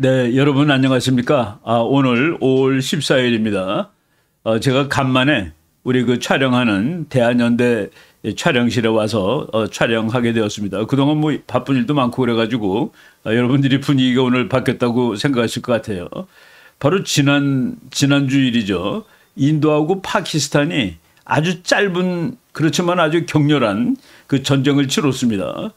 네, 여러분 안녕하십니까? 오늘 5월 14일입니다. 제가 간만에 우리 그 촬영하는 대한연대 촬영실에 와서 촬영하게 되었습니다. 그동안 뭐 바쁜 일도 많고 그래가지고 여러분들이 분위기가 오늘 바뀌었다고 생각하실 것 같아요. 바로 지난주 일이죠. 인도하고 파키스탄이 아주 짧은 그렇지만 아주 격렬한 그 전쟁을 치렀습니다.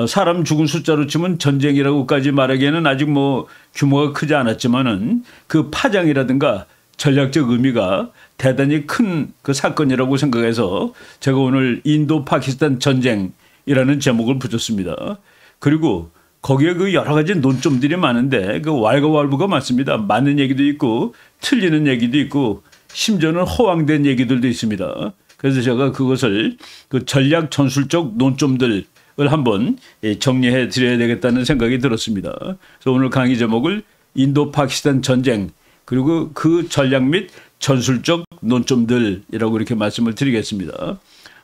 사람 죽은 숫자로 치면 전쟁이라고까지 말하기에는 아직 뭐 규모가 크지 않았지만은 그 파장이라든가 전략적 의미가 대단히 큰 그 사건이라고 생각해서 제가 오늘 인도 파키스탄 전쟁이라는 제목을 붙였습니다. 그리고 거기에 그 여러 가지 논점들이 많은데 그 왈가왈부가 많습니다. 맞는 얘기도 있고 틀리는 얘기도 있고 심지어는 허황된 얘기들도 있습니다. 그래서 제가 그것을 그 전략 전술적 논점들을 한번 정리해 드려야 되겠다는 생각이 들었습니다. 그래서 오늘 강의 제목을 인도 파키스탄 전쟁 그리고 그 전략 및 전술적 논점들이라고 이렇게 말씀을 드리겠습니다.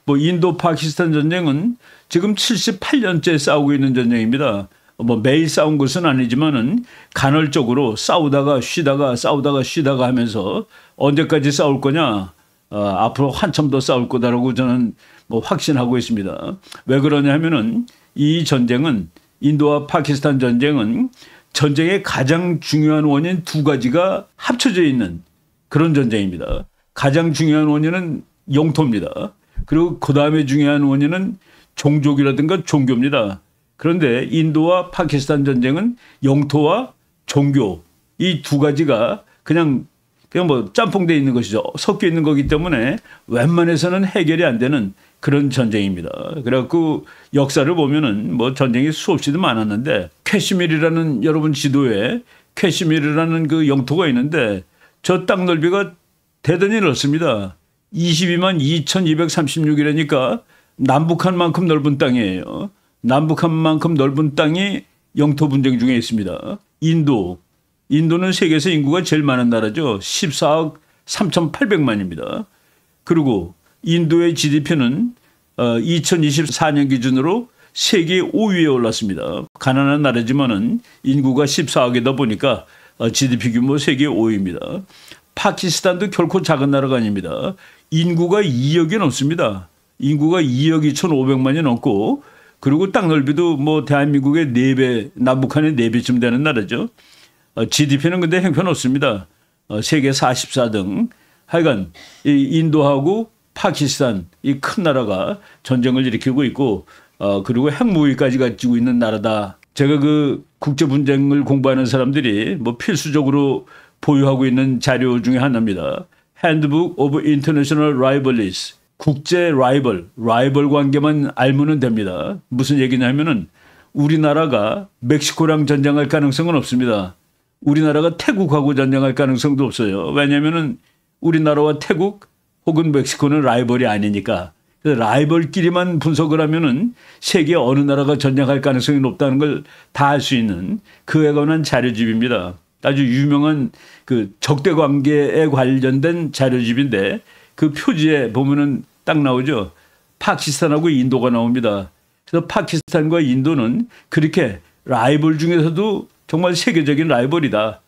뭐 인도 파키스탄 전쟁은 지금 78년째 싸우고 있는 전쟁입니다. 뭐 매일 싸운 것은 아니지만은 간헐적으로 싸우다가 쉬다가 하면서 언제까지 싸울 거냐? 앞으로 한참 더 싸울 거다라고 저는 뭐 확신하고 있습니다. 왜 그러냐 하면은 이 전쟁은 인도와 파키스탄 전쟁은 전쟁의 가장 중요한 원인 두 가지가 합쳐져 있는 그런 전쟁입니다. 가장 중요한 원인은 영토입니다. 그리고 그 다음에 중요한 원인은 종족이라든가 종교입니다. 그런데 인도와 파키스탄 전쟁은 영토와 종교 이 두 가지가 그냥 뭐 짬뽕돼 있는 것이죠. 섞여 있는 거기 때문에 웬만해서는 해결이 안 되는 그런 전쟁입니다. 그래갖고 역사를 보면은 뭐 전쟁이 수없이도 많았는데 캐시미르라는 여러분 지도에 캐시미르라는 그 영토가 있는데 저 땅 넓이가 대단히 넓습니다. 22만 2,236이라니까 남북한만큼 넓은 땅이에요. 남북한만큼 넓은 땅이 영토 분쟁 중에 있습니다. 인도는 세계에서 인구가 제일 많은 나라죠. 14억 3,800만입니다. 그리고 인도의 GDP는 2024년 기준으로 세계 5위에 올랐습니다. 가난한 나라지만은 인구가 14억이다 보니까 GDP 규모 세계 5위입니다. 파키스탄도 결코 작은 나라가 아닙니다. 인구가 2억이 넘습니다. 인구가 2억 2,500만이 넘고 그리고 땅 넓이도 뭐 대한민국의 4배, 남북한의 4배쯤 되는 나라죠. GDP는 근데 형편없습니다. 세계 44등. 하여간 이 인도하고 파키스탄 이 큰 나라가 전쟁을 일으키고 있고 그리고 핵무기까지 가지고 있는 나라다. 제가 그 국제 분쟁을 공부하는 사람들이 뭐 필수적으로 보유하고 있는 자료 중에 하나입니다. Handbook of International Rivalries. 국제 라이벌 관계만 알면 됩니다. 무슨 얘기냐면은 우리나라가 멕시코랑 전쟁할 가능성은 없습니다. 우리나라가 태국하고 전쟁할 가능성도 없어요. 왜냐하면은 우리나라와 태국 혹은 멕시코는 라이벌이 아니니까. 라이벌끼리만 분석을 하면은 세계 어느 나라가 전쟁할 가능성이 높다는 걸 다 알 수 있는 그에 관한 자료집입니다. 아주 유명한 그 적대 관계에 관련된 자료집인데 그 표지에 보면은 딱 나오죠. 파키스탄하고 인도가 나옵니다. 그래서 파키스탄과 인도는 그렇게 라이벌 중에서도 정말 세계적인 라이벌이다.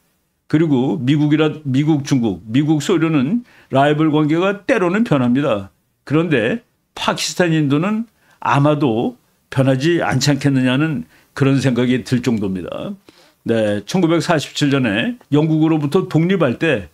그리고 미국, 중국, 미국, 소련은 라이벌 관계가 때로는 변합니다. 그런데 파키스탄, 인도는 아마도 변하지 않지 않겠느냐는 그런 생각이 들 정도입니다. 네, 1947년에 영국으로부터 독립할 때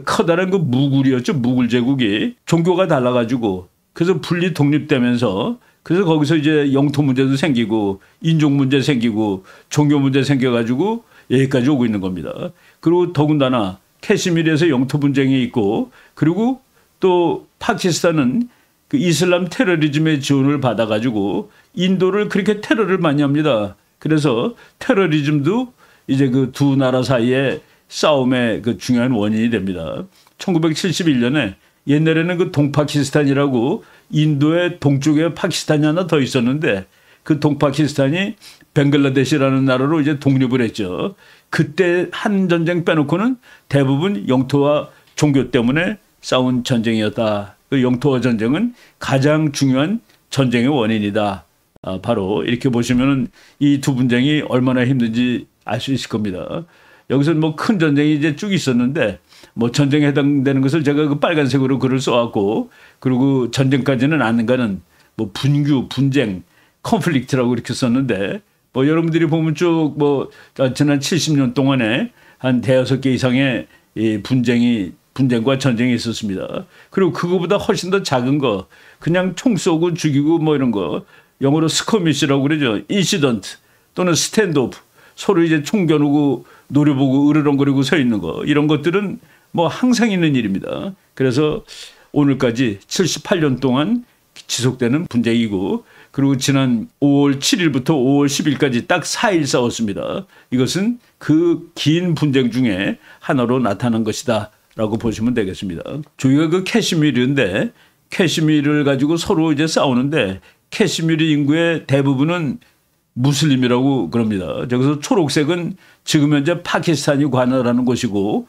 커다란 그 무굴이었죠. 무굴 제국이 종교가 달라가지고 그래서 분리 독립되면서 그래서 거기서 이제 영토 문제도 생기고 인종 문제 생기고 종교 문제 생겨가지고 여기까지 오고 있는 겁니다. 그리고 더군다나 캐시미르에서 영토 분쟁이 있고 그리고 또 파키스탄은 그 이슬람 테러리즘의 지원을 받아가지고 인도를 그렇게 테러를 많이 합니다. 그래서 테러리즘도 이제 그 두 나라 사이에 싸움의 그 중요한 원인이 됩니다. 1971년에 옛날에는 그 동파키스탄이라고 인도의 동쪽에 파키스탄이 하나 더 있었는데 그 동파키스탄이 벵글라데시라는 나라로 이제 독립을 했죠. 그때 한 전쟁 빼놓고는 대부분 영토와 종교 때문에 싸운 전쟁이었다. 그 영토와 전쟁은 가장 중요한 전쟁의 원인이다. 바로 이렇게 보시면 이 두 분쟁이 얼마나 힘든지 알 수 있을 겁니다. 여기서 뭐 큰 전쟁이 이제 쭉 있었는데 뭐 전쟁에 해당되는 것을 제가 그 빨간색으로 글을 써왔고 그리고 전쟁까지는 아는가는 뭐 분규, 분쟁, 컨플릭트라고 이렇게 썼는데 뭐 여러분들이 보면 쭉 뭐 지난 70년 동안에 한 대여섯 개 이상의 이 분쟁과 전쟁이 있었습니다. 그리고 그거보다 훨씬 더 작은 거 그냥 총 쏘고 죽이고 뭐 이런 거 영어로 스커미시라고 그러죠. 인시던트 또는 스탠드오프 서로 이제 총 겨누고 노려보고 으르렁거리고 서 있는 거 이런 것들은 뭐 항상 있는 일입니다. 그래서 오늘까지 78년 동안 지속되는 분쟁이고 그리고 지난 5월 7일부터 5월 10일까지 딱 4일 싸웠습니다. 이것은 그 긴 분쟁 중에 하나로 나타난 것이다 라고 보시면 되겠습니다. 저희가 그 캐시미르인데 캐시미르를 가지고 서로 이제 싸우는데 캐시미르 인구의 대부분은 무슬림이라고 그럽니다. 여기서 초록색은 지금 현재 파키스탄이 관할하는 곳이고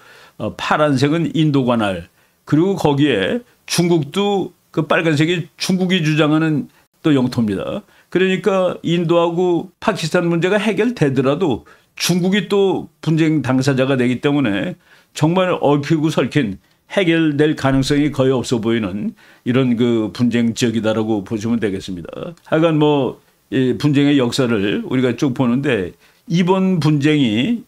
파란색은 인도 관할 그리고 거기에 중국도 그 빨간색이 중국이 주장하는 또 영토입니다. 그러니까 인도하고 파키스탄 문제가 해결되더라도 중국이 또 분쟁 당사자가 되기 때문에 정말 얽히고 설킨 해결될 가능성이 거의 없어 보이는 이런 그 분쟁 지역이다라고 보시면 되겠습니다. 하여간 뭐 이 분쟁의 역사를 우리가 쭉 보는데 이번 분쟁이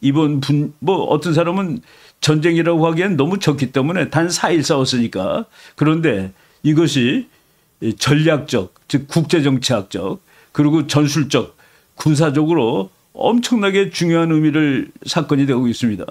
뭐 어떤 사람은 전쟁이라고 하기엔 너무 적기 때문에 단 4일 싸웠으니까 그런데 이것이 전략적 즉 국제정치학적 그리고 전술적 군사적으로 엄청나게 중요한 의미를 사건이 되고 있습니다.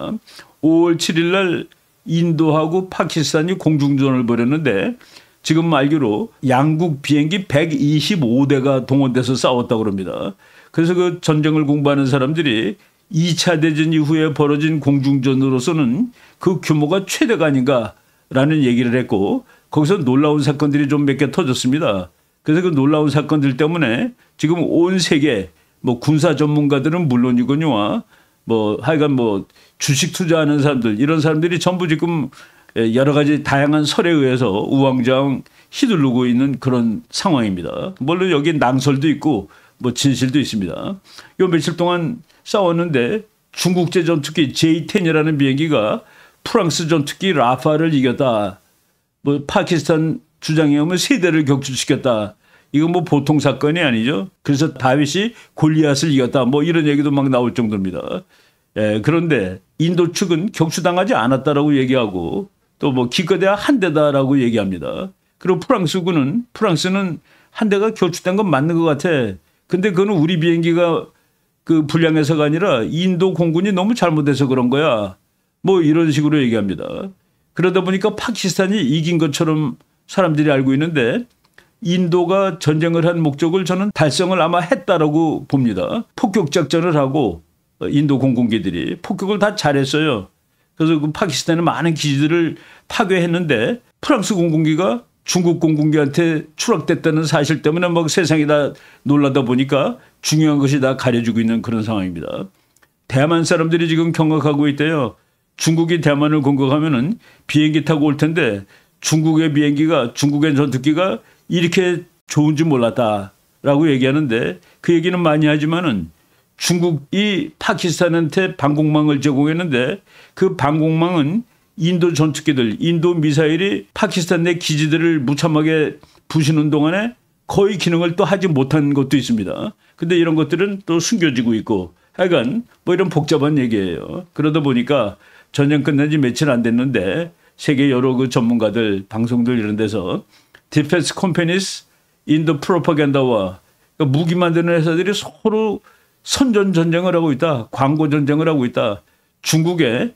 5월 7일 날 인도하고 파키스탄이 공중전을 벌였는데 지금 알기로 양국 비행기 125대가 동원돼서 싸웠다고 합니다. 그래서 그 전쟁을 공부하는 사람들이 2차 대전 이후에 벌어진 공중전으로서는 그 규모가 최대가 아닌가라는 얘기를 했고 거기서 놀라운 사건들이 좀 몇 개 터졌습니다. 그래서 그 놀라운 사건들 때문에 지금 온 세계 뭐 군사 전문가들은 물론이거니와 뭐 하여간 뭐 주식 투자하는 사람들 이런 사람들이 전부 지금 여러 가지 다양한 설에 의해서 우왕좌왕 휘두르고 있는 그런 상황입니다. 물론 여기 낭설도 있고 뭐 진실도 있습니다. 요 며칠 동안 싸웠는데 중국제 전투기 J-10이라는 비행기가 프랑스 전투기 라파를 이겼다. 뭐 파키스탄 주장에 의하면 3대를 격추시켰다. 이건 뭐 보통 사건이 아니죠. 그래서 다윗이 골리앗을 이겼다. 뭐 이런 얘기도 막 나올 정도입니다. 그런데 인도 측은 격추당하지 않았다라고 얘기하고 또 뭐 기껏해야 한 대다라고 얘기합니다. 그리고 프랑스는 한 대가 격추된 건 맞는 것 같아. 근데 그거는 우리 비행기가 그 불량해서가 아니라 인도 공군이 너무 잘못해서 그런 거야. 뭐 이런 식으로 얘기합니다. 그러다 보니까 파키스탄이 이긴 것처럼 사람들이 알고 있는데 인도가 전쟁을 한 목적을 저는 달성을 아마 했다라고 봅니다. 폭격 작전을 하고 인도 공군기들이 폭격을 다 잘했어요. 그래서 그 파키스탄의 많은 기지들을 파괴했는데 프랑스 공군기가 중국 공군기한테 추락됐다는 사실 때문에 막 세상이 다 놀라다 보니까 중요한 것이 다 가려지고 있는 그런 상황입니다. 대만 사람들이 지금 경악하고 있대요. 중국이 대만을 공격하면은 비행기 타고 올 텐데 중국의 전투기가 이렇게 좋은 줄 몰랐다라고 얘기하는데 그 얘기는 많이 하지만은 중국이 파키스탄한테 방공망을 제공했는데 그 방공망은 인도 전투기들, 인도 미사일이 파키스탄 내 기지들을 무참하게 부수는 동안에 거의 기능을 또 하지 못한 것도 있습니다. 근데 이런 것들은 또 숨겨지고 있고 하여간 뭐 이런 복잡한 얘기예요. 그러다 보니까 전쟁 끝난 지 며칠 안 됐는데 세계 여러 그 전문가들, 방송들 이런 데서 디펜스 컴퍼니스 인도 프로파간다와 무기 만드는 회사들이 서로 선전 전쟁을 하고 있다. 광고 전쟁을 하고 있다. 중국의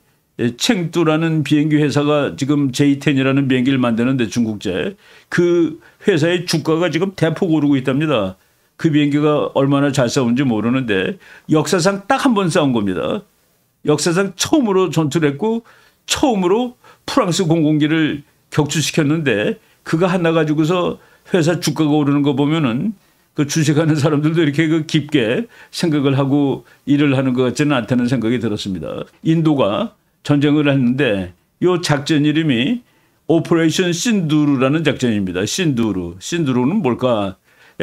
챙두라는 비행기 회사가 지금 J-10이라는 비행기를 만드는데 중국제. 그 회사의 주가가 지금 대폭 오르고 있답니다. 그 비행기가 얼마나 잘 싸운지 모르는데 역사상 딱 한 번 싸운 겁니다. 역사상 처음으로 전투를 했고 처음으로 프랑스 공군기를 격추시켰는데 그거 하나 가지고서 회사 주가가 오르는 거 보면은 그 주식하는 사람들도 이렇게 그 깊게 생각을 하고 일을 하는 것 같지는 않다는 생각이 들었습니다. 인도가 전쟁을 했는데 이 작전 이름이 오퍼레이션 신두루라는 작전입니다. 신두루는 뭘까?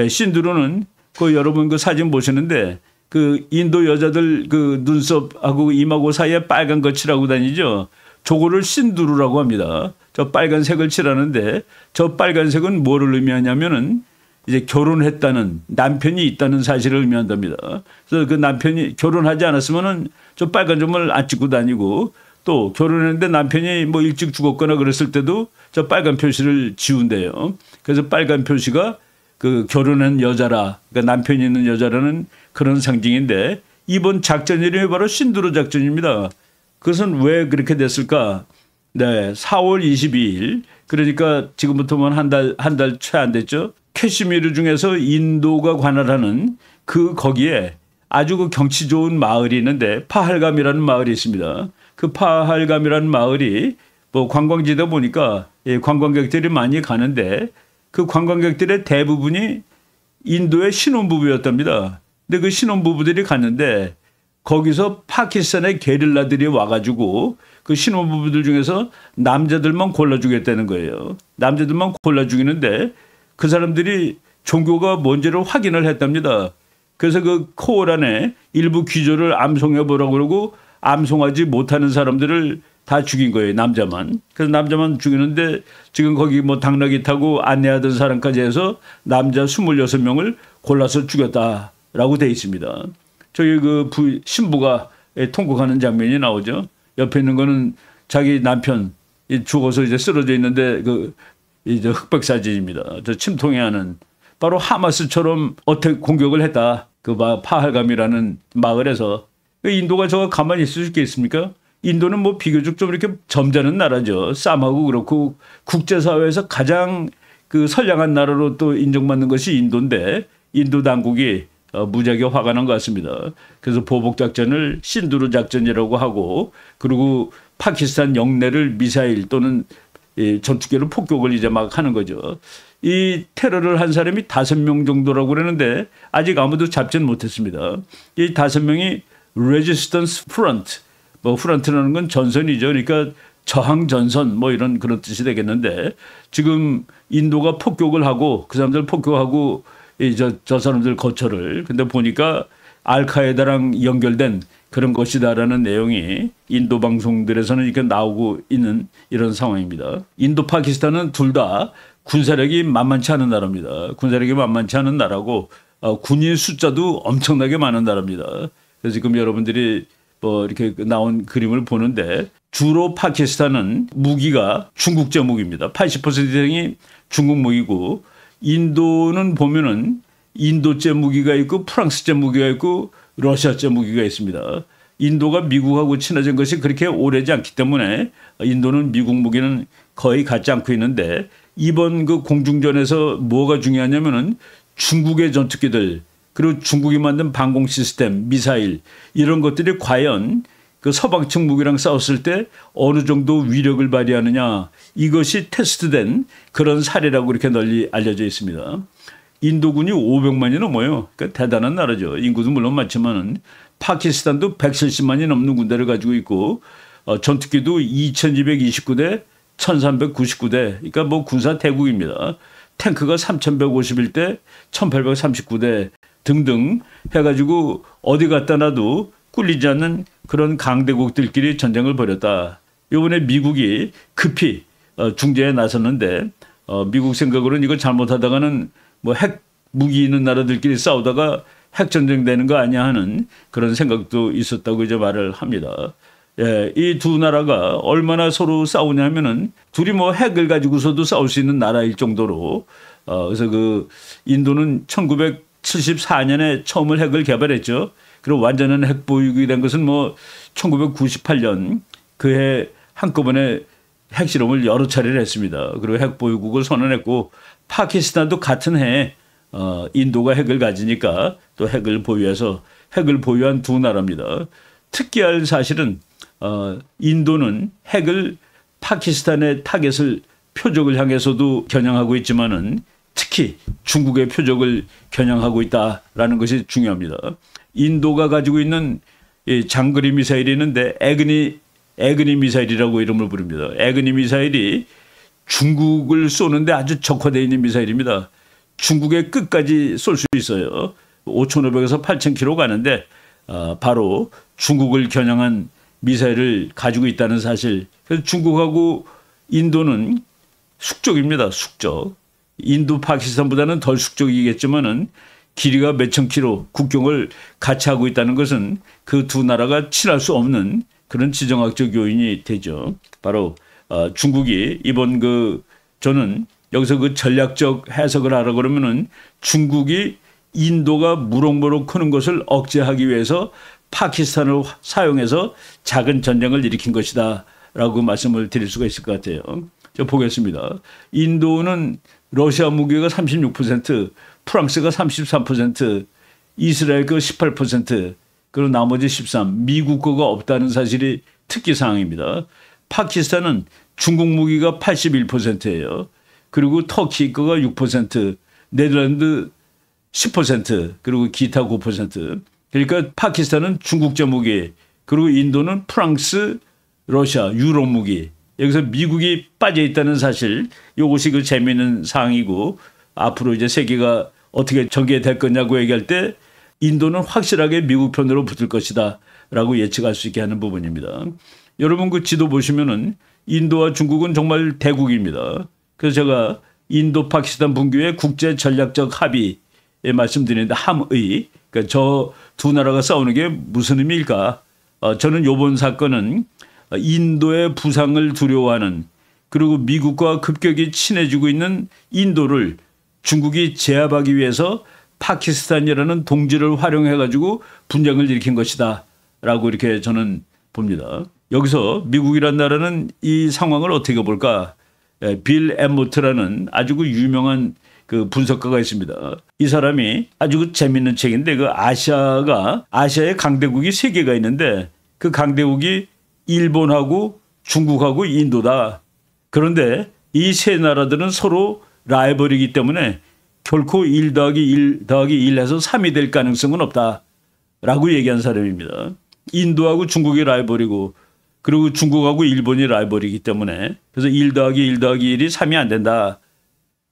신두루는 그 여러분 그 사진 보시는데 그 인도 여자들 그 눈썹하고 이마고 사이에 빨간 거 칠하고 다니죠. 저거를 신두르라고 합니다. 저 빨간색을 칠하는데 저 빨간색은 뭐를 의미하냐면은 이제 결혼했다는 남편이 있다는 사실을 의미한답니다. 그래서 그 남편이 결혼하지 않았으면은 저 빨간 점을 안 찍고 다니고 또 결혼했는데 남편이 뭐 일찍 죽었거나 그랬을 때도 저 빨간 표시를 지운대요. 그래서 빨간 표시가 그 결혼한 여자라, 그러니까 남편이 있는 여자라는 그런 상징인데 이번 작전 이름이 바로 신두르 작전입니다. 그것은 왜 그렇게 됐을까? 네, 4월 22일 그러니까 지금부터만 한 달 채 안 됐죠. 캐시미르 중에서 인도가 관할하는 그 거기에 아주 그 경치 좋은 마을이 있는데 파할감이라는 마을이 있습니다. 그 파할감이라는 마을이 뭐 관광지다 보니까 관광객들이 많이 가는데 그 관광객들의 대부분이 인도의 신혼부부였답니다. 근데 그 신혼부부들이 갔는데 거기서 파키스탄의 게릴라들이 와가지고 그 신혼부부들 중에서 남자들만 골라주겠다는 거예요. 남자들만 골라주기는데 그 사람들이 종교가 뭔지를 확인을 했답니다. 그래서 그 코란에 일부 귀조를 암송해 보라고 그러고 암송하지 못하는 사람들을 다 죽인 거예요. 남자만. 그래서 남자만 죽이는데 지금 거기 뭐 당나귀 타고 안내하던 사람까지 해서 남자 26명을 골라서 죽였다라고 돼 있습니다. 저기 그 신부가 통곡하는 장면이 나오죠. 옆에 있는 거는 자기 남편 죽어서 이제 쓰러져 있는데 그 이제 흑백 사진입니다. 저 침통해하는 바로 하마스처럼 어택 공격을 했다. 그 파할감이라는 마을에서 인도가 저거 가만히 있을 수 있겠습니까? 인도는 뭐 비교적 좀 이렇게 점잖은 나라죠. 쌈하고 그렇고 국제사회에서 가장 그 선량한 나라로 또 인정받는 것이 인도인데 인도 당국이 무지하게 화가 난 것 같습니다. 그래서 보복 작전을 신두르 작전이라고 하고 그리고 파키스탄 영내를 미사일 또는 전투기로 폭격을 이제 막 하는 거죠. 이 테러를 한 사람이 5명 정도라고 그러는데 아직 아무도 잡지는 못했습니다. 이 5명이 Resistance Front, 뭐 프런트라는 건 전선이죠. 그러니까 저항 전선 뭐 이런 그런 뜻이 되겠는데 지금 인도가 폭격을 하고 그 사람들 폭격하고 저 사람들 거처를 근데 보니까 알카에다랑 연결된 그런 것이다라는 내용이 인도 방송들에서는 이렇게 나오고 있는 이런 상황입니다. 인도 파키스탄은 둘 다 군사력이 만만치 않은 나라입니다. 군사력이 만만치 않은 나라고 군인 숫자도 엄청나게 많은 나라입니다. 그래서 지금 여러분들이 뭐 이렇게 나온 그림을 보는데 주로 파키스탄은 무기가 중국제 무기입니다. 80% 이상이 중국 무기고 인도는 보면은 인도제 무기가 있고 프랑스제 무기가 있고 러시아제 무기가 있습니다. 인도가 미국하고 친해진 것이 그렇게 오래지 않기 때문에 인도는 미국 무기는 거의 갖지 않고 있는데 이번 그 공중전에서 뭐가 중요하냐면은 중국의 전투기들 그리고 중국이 만든 방공 시스템, 미사일 이런 것들이 과연 그 서방 측 무기랑 싸웠을 때 어느 정도 위력을 발휘하느냐 이것이 테스트된 그런 사례라고 이렇게 널리 알려져 있습니다. 인도군이 500만이 넘어요. 그러니까 대단한 나라죠. 인구도 물론 많지만은 파키스탄도 170만이 넘는 군대를 가지고 있고 전투기도 2229대, 1399대. 그러니까 뭐 군사 대국입니다. 탱크가 3151대, 1839대 등등 해가지고 어디 갖다 놔도 꿀리지 않는 그런 강대국들끼리 전쟁을 벌였다. 이번에 미국이 급히 중재에 나섰는데 미국 생각으로는 이걸 잘못하다가는 뭐 핵 무기 있는 나라들끼리 싸우다가 핵전쟁 되는 거 아니야 하는 그런 생각도 있었다고 이제 말을 합니다. 예, 이 두 나라가 얼마나 서로 싸우냐면은 둘이 뭐 핵을 가지고서도 싸울 수 있는 나라일 정도로 그래서 그 인도는 1974년에 처음을 핵을 개발했죠. 그리고 완전한 핵 보유국이 된 것은 뭐 1998년 그해 한꺼번에 핵실험을 여러 차례를 했습니다. 그리고 핵 보유국을 선언했고 파키스탄도 같은 해에 인도가 핵을 가지니까 또 핵을 보유해서 핵을 보유한 두 나라입니다. 특이할 사실은 인도는 핵을 파키스탄의 타겟을 표적을 향해서도 겨냥하고 있지만은 특히 중국의 표적을 겨냥하고 있다라는 것이 중요합니다. 인도가 가지고 있는 장거리 미사일이 있는데 에그니 미사일이라고 이름을 부릅니다. 에그니 미사일이 중국을 쏘는데 아주 적화되어 있는 미사일입니다. 중국의 끝까지 쏠 수 있어요. 5,500에서 8,000km 가는데 바로 중국을 겨냥한 미사일을 가지고 있다는 사실. 그래서 중국하고 인도는 숙적입니다. 숙적. 인도 파키스탄보다는 덜 숙적이겠지만은 길이가 몇천 킬로 국경을 같이 하고 있다는 것은 그 두 나라가 친할 수 없는 그런 지정학적 요인이 되죠. 바로 중국이 이번 저는 여기서 그 전략적 해석을 하라 그러면은 중국이 인도가 무럭무럭 크는 것을 억제하기 위해서 파키스탄을 사용해서 작은 전쟁을 일으킨 것이다 라고 말씀을 드릴 수가 있을 것 같아요. 저 보겠습니다. 인도는 러시아 무기가 36%, 프랑스가 33%, 이스라엘 그 18%, 그리고 나머지 13%, 미국 거가 없다는 사실이 특기사항입니다. 파키스탄은 중국 무기가 81%예요. 그리고 터키 거가 6%, 네덜란드 10%, 그리고 기타 9%. 그러니까 파키스탄은 중국제 무기, 그리고 인도는 프랑스, 러시아, 유럽 무기. 여기서 미국이 빠져 있다는 사실, 이것이 그 재미있는 사항이고 앞으로 이제 세계가 어떻게 전개될 거냐고 얘기할 때 인도는 확실하게 미국 편으로 붙을 것이다라고 예측할 수 있게 하는 부분입니다. 여러분 그 지도 보시면은 인도와 중국은 정말 대국입니다. 그래서 제가 인도 파키스탄 분교의 국제 전략적 합의에 말씀드리는데 함의, 그러니까 저 두 나라가 싸우는 게 무슨 의미일까? 저는 이번 사건은 인도의 부상을 두려워하는, 그리고 미국과 급격히 친해지고 있는 인도를 중국이 제압하기 위해서 파키스탄이라는 동지를 활용해 가지고 분쟁을 일으킨 것이다 라고 이렇게 저는 봅니다. 여기서 미국이란 나라는 이 상황을 어떻게 볼까? 빌 엠모트라는 아주 그 유명한 그 분석가가 있습니다. 이 사람이 아주 그 재밌는 책인데, 그 아시아의 강대국이 세 개가 있는데 그 강대국이 일본하고 중국하고 인도다. 그런데 이 세 나라들은 서로 라이벌이기 때문에 결코 1 더하기 1 더하기 1 해서 3이 될 가능성은 없다라고 얘기한 사람입니다. 인도하고 중국이 라이벌이고, 그리고 중국하고 일본이 라이벌이기 때문에, 그래서 1 더하기 1 더하기 1이 3이 안 된다.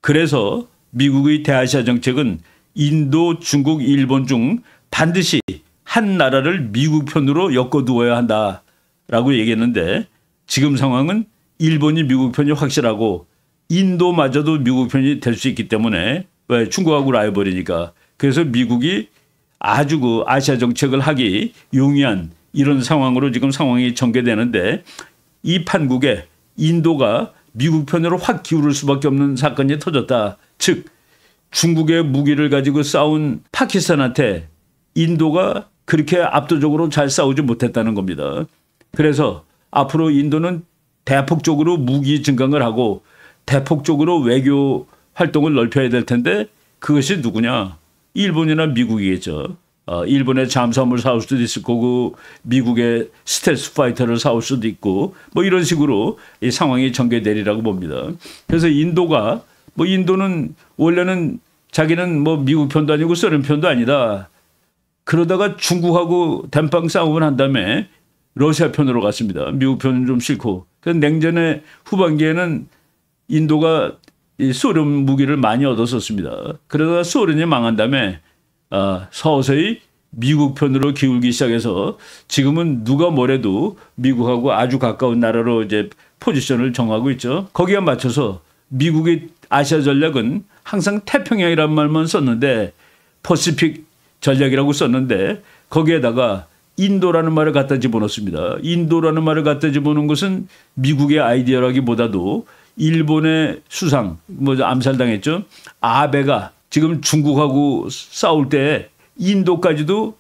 그래서 미국의 대아시아 정책은 인도, 중국, 일본 중 반드시 한 나라를 미국 편으로 엮어두어야 한다라고 얘기했는데, 지금 상황은 일본이 미국 편이 확실하고 인도마저도 미국 편이 될 수 있기 때문에, 왜? 중국하고 라이벌이니까. 그래서 미국이 아주 그 아시아 정책을 하기 용이한 이런 상황으로 지금 상황이 전개되는데, 이 판국에 인도가 미국 편으로 확 기울을 수밖에 없는 사건이 터졌다. 즉 중국의 무기를 가지고 싸운 파키스탄한테 인도가 그렇게 압도적으로 잘 싸우지 못했다는 겁니다. 그래서 앞으로 인도는 대폭적으로 무기 증강을 하고 대폭적으로 외교 활동을 넓혀야 될 텐데, 그것이 누구냐? 일본이나 미국이겠죠. 일본의 잠수함을 사올 수도 있을 거고 미국의 스텔스 파이터를 사올 수도 있고, 뭐 이런 식으로 이 상황이 전개되리라고 봅니다. 그래서 인도는 원래는 자기는 뭐 미국 편도 아니고 소련 편도 아니다. 그러다가 중국하고 댐빵 싸움을 한 다음에 러시아 편으로 갔습니다. 미국 편은 좀 싫고. 그래서 냉전의 후반기에는 인도가 이 소련 무기를 많이 얻었었습니다. 그러다가 소련이 망한 다음에 서서히 미국 편으로 기울기 시작해서 지금은 누가 뭐래도 미국하고 아주 가까운 나라로 이제 포지션을 정하고 있죠. 거기에 맞춰서 미국의 아시아 전략은 항상 태평양이란 말만 썼는데, 퍼시픽 전략이라고 썼는데, 거기에다가 인도라는 말을 갖다 집어넣습니다. 인도라는 말을 갖다 집어넣은 것은 미국의 아이디어라기보다도 일본의 수상, 암살당했죠. 아베가 지금 중국하고 싸울 때 인도까지도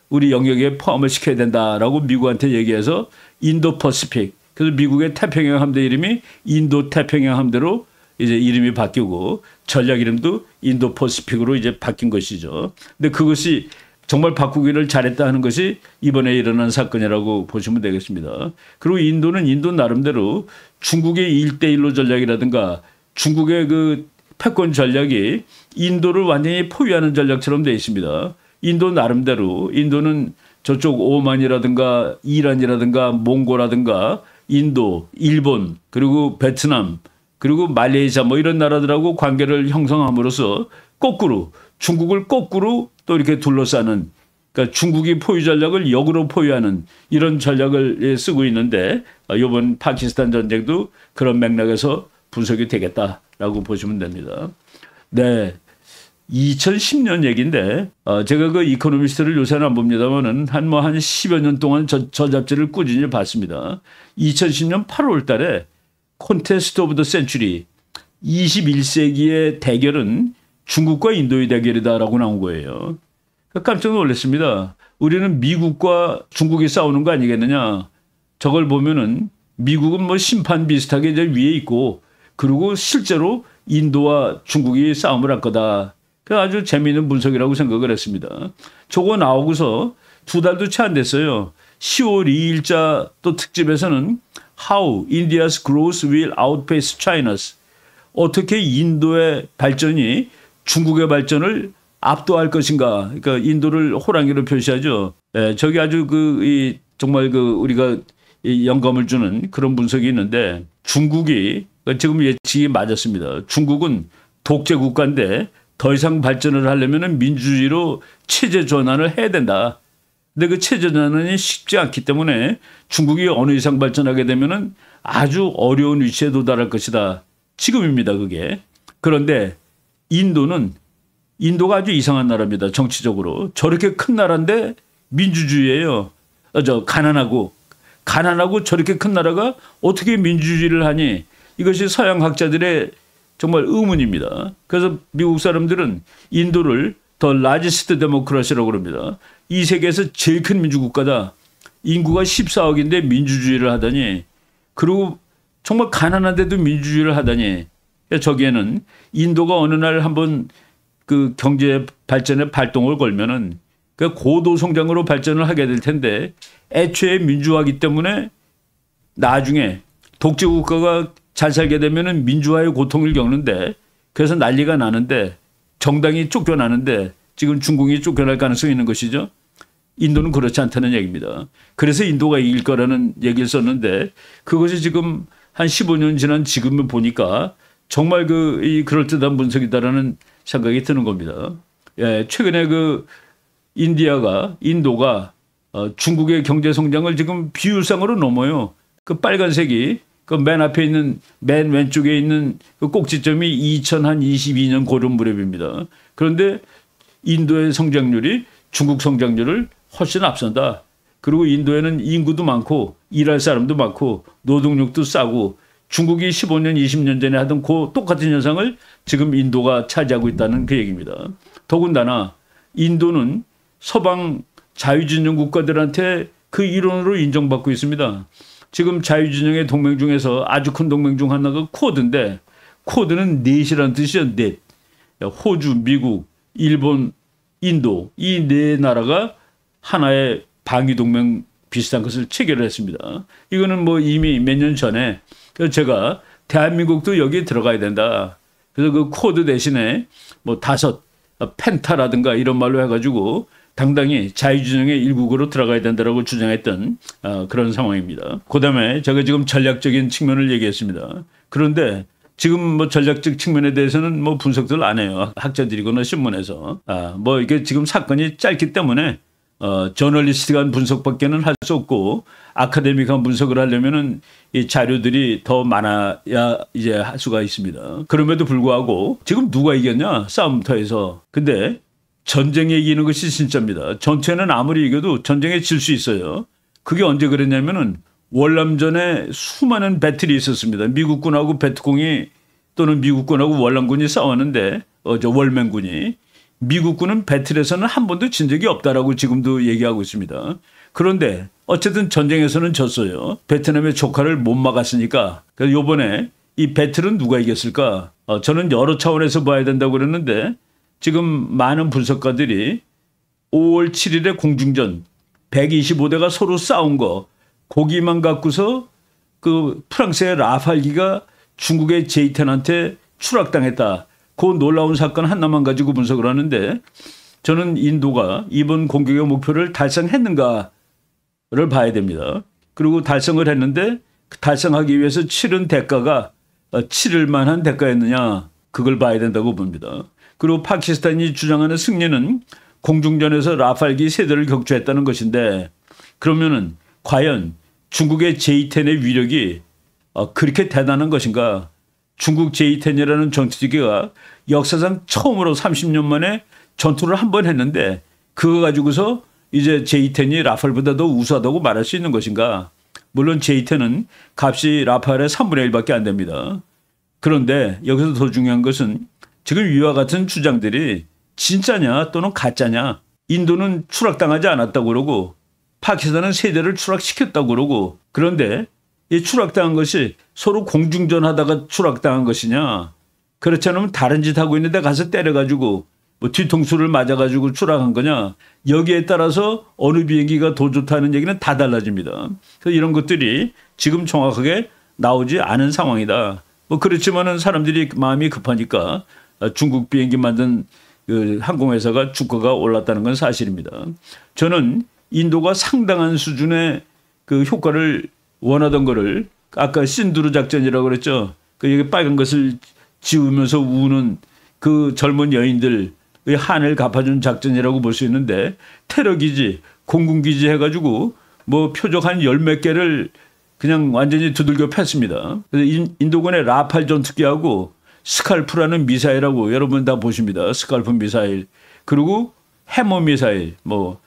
우리 영역에 포함을 시켜야 된다라고 미국한테 얘기해서 인도 퍼시픽. 그래서 미국의 태평양 함대 이름이 인도 태평양 함대로 이제 이름이 바뀌고 전략 이름도 인도 퍼시픽으로 이제 바뀐 것이죠. 근데 그것이 정말 바꾸기를 잘했다 하는 것이 이번에 일어난 사건이라고 보시면 되겠습니다. 그리고 인도는 인도 나름대로 중국의 1대1로 전략이라든가 중국의 그 패권 전략이 인도를 완전히 포위하는 전략처럼 되어 있습니다. 인도 나름대로, 인도는 저쪽 오만이라든가 이란이라든가 몽고라든가 인도, 일본, 그리고 베트남, 그리고 말레이시아 뭐 이런 나라들하고 관계를 형성함으로써 거꾸로 중국을 거꾸로 또 이렇게 둘러싸는, 그러니까 중국이 포유 전략을 역으로 포유하는 이런 전략을 쓰고 있는데, 이번 파키스탄 전쟁도 그런 맥락에서 분석이 되겠다라고 보시면 됩니다. 네. 2010년 얘기인데, 제가 그 이코노미스트를 요새는 안 봅니다만은 한 10여 년 동안 저 잡지를 꾸준히 봤습니다. 2010년 8월 달에 콘테스트 오브 더 센츄리, 21세기의 대결은 중국과 인도의 대결이다라고 나온 거예요. 깜짝 놀랐습니다. 우리는 미국과 중국이 싸우는 거 아니겠느냐. 저걸 보면은 미국은 뭐 심판 비슷하게 이제 위에 있고, 그리고 실제로 인도와 중국이 싸움을 할 거다. 아주 재미있는 분석이라고 생각을 했습니다. 저거 나오고서 2달도 채 안 됐어요. 10월 2일자 또 특집에서는 How India's growth will outpace China's. 어떻게 인도의 발전이 중국의 발전을 압도할 것인가. 그러니까 인도를 호랑이로 표시하죠. 예, 저기 아주 정말 우리가 영감을 주는 그런 분석이 있는데, 중국이 지금 예측이 맞았습니다. 중국은 독재 국가인데 더 이상 발전을 하려면 민주주의로 체제 전환을 해야 된다. 근데 그 체제 전환이 쉽지 않기 때문에 중국이 어느 이상 발전하게 되면 아주 어려운 위치에 도달할 것이다. 지금입니다, 그게. 그런데 인도가 아주 이상한 나라입니다, 정치적으로. 저렇게 큰 나라인데 민주주의예요. 가난하고 저렇게 큰 나라가 어떻게 민주주의를 하니? 이것이 서양 학자들의 정말 의문입니다. 그래서 미국 사람들은 인도를 더 라지스트 데모크라시라고 그럽니다. 이 세계에서 제일 큰 민주국가다. 인구가 14억인데 민주주의를 하다니. 그리고 정말 가난한데도 민주주의를 하다니. 저기에는 인도가 어느 날 한번 그 경제 발전에 발동을 걸면은 그 고도 성장으로 발전을 하게 될 텐데, 애초에 민주화이기 때문에 나중에 독재 국가가 잘 살게 되면은 민주화의 고통을 겪는데, 그래서 난리가 나는데, 정당이 쫓겨나는데 지금 중국이 쫓겨날 가능성이 있는 것이죠. 인도는 그렇지 않다는 얘기입니다. 그래서 인도가 이길 거라는 얘기를 썼는데, 그것이 지금 한 15년 지난 지금을 보니까 정말 그럴듯한 분석이다라는 생각이 드는 겁니다. 예, 최근에 인도가 중국의 경제 성장을 지금 비율상으로 넘어요. 그 빨간색이 맨 앞에 있는, 맨 왼쪽에 있는 그 꼭지점이 2022년 고른 무렵입니다. 그런데 인도의 성장률이 중국 성장률을 훨씬 앞선다. 그리고 인도에는 인구도 많고 일할 사람도 많고 노동력도 싸고, 중국이 15년, 20년 전에 하던 그 똑같은 현상을 지금 인도가 차지하고 있다는 그 얘기입니다. 더군다나 인도는 서방 자유진영 국가들한테 그 일원으로 인정받고 있습니다. 지금 자유진영의 동맹 중에서 아주 큰 동맹 중 하나가 쿼드인데, 쿼드는 넷이라는 뜻이죠. 넷. 호주, 미국, 일본, 인도, 이 네 나라가 하나의 방위동맹 비슷한 것을 체결했습니다. 이거는 이미 몇 년 전에 제가 대한민국도 여기에 들어가야 된다. 그래서 그 쿼드 대신에 5 펜타라든가 이런 말로 해가지고 당당히 자유진영의 일국으로 들어가야 된다라고 주장했던 그런 상황입니다. 그다음에 제가 지금 전략적인 측면을 얘기했습니다. 그런데 지금 전략적 측면에 대해서는 분석들 안 해요. 학자들이거나 신문에서. 이게 지금 사건이 짧기 때문에 저널리스트간 분석밖에는 할 수 없고, 아카데믹한 분석을 하려면은 이 자료들이 더 많아야 이제 할 수가 있습니다. 그럼에도 불구하고 지금 누가 이겼냐? 싸움터에서. 근데 전쟁에 이기는 것이 진짜입니다. 전투에는 아무리 이겨도 전쟁에 질 수 있어요. 그게 언제 그랬냐면은 월남전에 수많은 배틀이 있었습니다. 미국군하고 베트콩이, 또는 미국군하고 월남군이 싸웠는데, 월맹군이. 미국군은 배틀에서는 한 번도 진 적이 없다라고 지금도 얘기하고 있습니다. 그런데 어쨌든 전쟁에서는 졌어요. 베트남의 조카를 못 막았으니까. 그래서 이번에 이 배틀은 누가 이겼을까? 저는 여러 차원에서 봐야 된다고 그랬는데, 지금 많은 분석가들이 5월 7일에 공중전 125대가 서로 싸운 거, 거기만 갖고서 그 프랑스의 라팔기가 중국의 제이텐한테 추락당했다. 그 놀라운 사건 하나만 가지고 분석을 하는데, 저는 인도가 이번 공격의 목표를 달성했는가를 봐야 됩니다. 그리고 달성을 했는데 달성하기 위해서 치른 대가가 치를 만한 대가였느냐, 그걸 봐야 된다고 봅니다. 그리고 파키스탄이 주장하는 승리는 공중전에서 라팔기 3대를 격추했다는 것인데 그러면은 과연 중국의 J-10의 위력이 그렇게 대단한 것인가? 중국 J-10이라는 전투기가 역사상 처음으로 30년 만에 전투를 한 번 했는데 그거 가지고서 이제 J-10이 라팔보다 더 우수하다고 말할 수 있는 것인가? 물론 J-10은 값이 라팔의 3분의 1밖에 안 됩니다. 그런데 여기서 더 중요한 것은 지금 이와 같은 주장들이 진짜냐 또는 가짜냐. 인도는 추락당하지 않았다고 그러고 파키스탄은 3대를 추락시켰다고 그러고 그런데 이 추락당한 것이 서로 공중전하다가 추락당한 것이냐. 그렇지 않으면 다른 짓 하고 있는데 가서 때려가지고 뭐 뒤통수를 맞아가지고 추락한 거냐. 여기에 따라서 어느 비행기가 더 좋다는 얘기는 다 달라집니다. 그래서 이런 것들이 지금 정확하게 나오지 않은 상황이다. 뭐 그렇지만은 사람들이 마음이 급하니까 중국 비행기 만든 그 항공회사가 주가가 올랐다는 건 사실입니다. 저는 인도가 상당한 수준의 그 효과를 원하던 거를 아까 신두르 작전이라고 그랬죠. 그 여기 빨간 것을 지우면서 우는 그 젊은 여인들 의 한을 갚아준 작전이라고 볼 수 있는데 테러기지, 공군기지 해가지고 뭐 표적 한 10몇 개를 그냥 완전히 두들겨 팼습니다. 그래서 인도군의 라팔 전투기하고 스칼프라는 미사일하고 여러분 다 보십니다. 스칼프 미사일. 그리고 해머 미사일. 뭐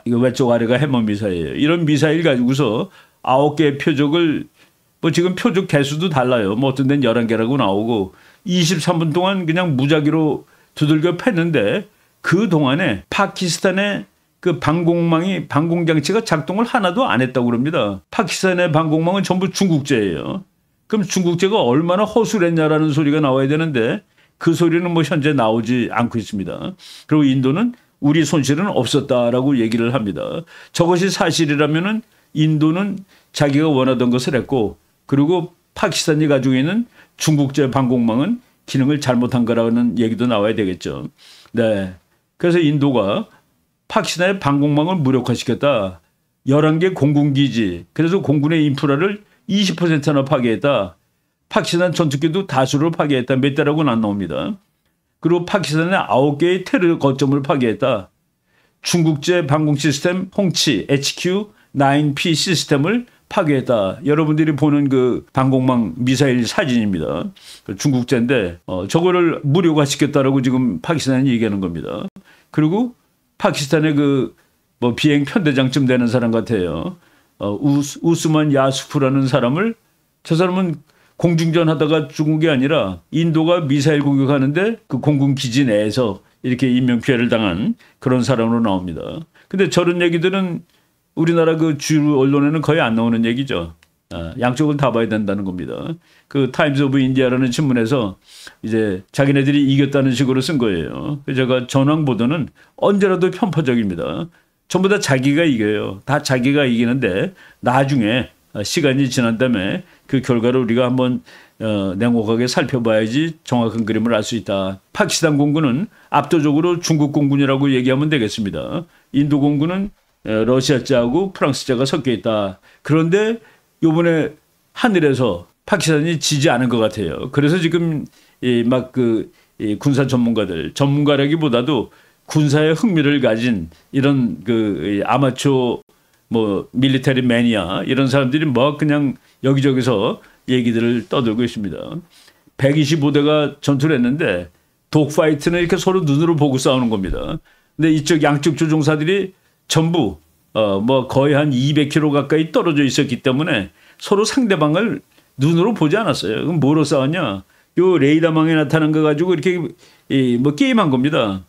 이거 왼쪽 아래가 해머 미사일이에요. 이런 미사일 가지고서 9개의 표적을 뭐 지금 표적 개수도 달라요. 뭐 어떤 데는 11개라고 나오고 23분 동안 그냥 무작위로 두들겨 팼는데 그 동안에 파키스탄의 그 방공장치가 작동을 하나도 안 했다고 그럽니다. 파키스탄의 방공망은 전부 중국제예요. 그럼 중국제가 얼마나 허술했냐라는 소리가 나와야 되는데 그 소리는 뭐 현재 나오지 않고 있습니다. 그리고 인도는 우리 손실은 없었다라고 얘기를 합니다. 저것이 사실이라면은 인도는 자기가 원하던 것을 했고 그리고 파키스탄이 가지고 있는 중국제 방공망은 기능을 잘못한 거라는 얘기도 나와야 되겠죠. 네. 그래서 인도가 파키스탄의 방공망을 무력화시켰다. 11개 공군기지. 그래서 공군의 인프라를 20%나 파괴했다. 파키스탄 전투기도 다수를 파괴했다. 몇 대라고는 안 나옵니다. 그리고 파키스탄의 9개의 테러 거점을 파괴했다. 중국제 방공 시스템 홍치 HQ-9P 시스템을 파괴했다. 여러분들이 보는 그 방공망 미사일 사진입니다. 중국제인데 저거를 무력화시켰다라고 지금 파키스탄이 얘기하는 겁니다. 그리고 파키스탄의 그 뭐 비행 편대장쯤 되는 사람 같아요. 우스만 야수프라는 사람을 저 사람은 공중전 하다가 죽은 게 아니라 인도가 미사일 공격하는데 그 공군 기지 내에서 이렇게 인명피해를 당한 그런 사람으로 나옵니다. 근데 저런 얘기들은 우리나라 그 주요 언론에는 거의 안 나오는 얘기죠. 양쪽을 다 봐야 된다는 겁니다. 그 타임스 오브 인디아라는 신문에서 이제 자기네들이 이겼다는 식으로 쓴 거예요. 제가 전황 보도는 언제라도 편파적입니다. 전부 다 자기가 이겨요. 다 자기가 이기는데 나중에 시간이 지난 다음에 그 결과를 우리가 한번 냉혹하게 살펴봐야지 정확한 그림을 알 수 있다. 파키스탄 공군은 압도적으로 중국 공군이라고 얘기하면 되겠습니다. 인도 공군은 러시아자하고 프랑스자가 섞여 있다. 그런데 이번에 하늘에서 파키스탄이 지지 않은 것 같아요. 그래서 지금 막 그 군사 전문가라기보다도 군사에 흥미를 가진 이런 그 아마추어 뭐 밀리터리 매니아 이런 사람들이 뭐 그냥 여기저기서 얘기들을 떠들고 있습니다. 125대가 전투를 했는데 독파이트는 이렇게 서로 눈으로 보고 싸우는 겁니다. 근데 이쪽 양쪽 조종사들이 전부 뭐 거의 한 200km 가까이 떨어져 있었기 때문에 서로 상대방을 눈으로 보지 않았어요. 그럼 뭐로 싸웠냐? 요 레이더망에 나타난 거 가지고 이렇게 뭐 게임한 겁니다.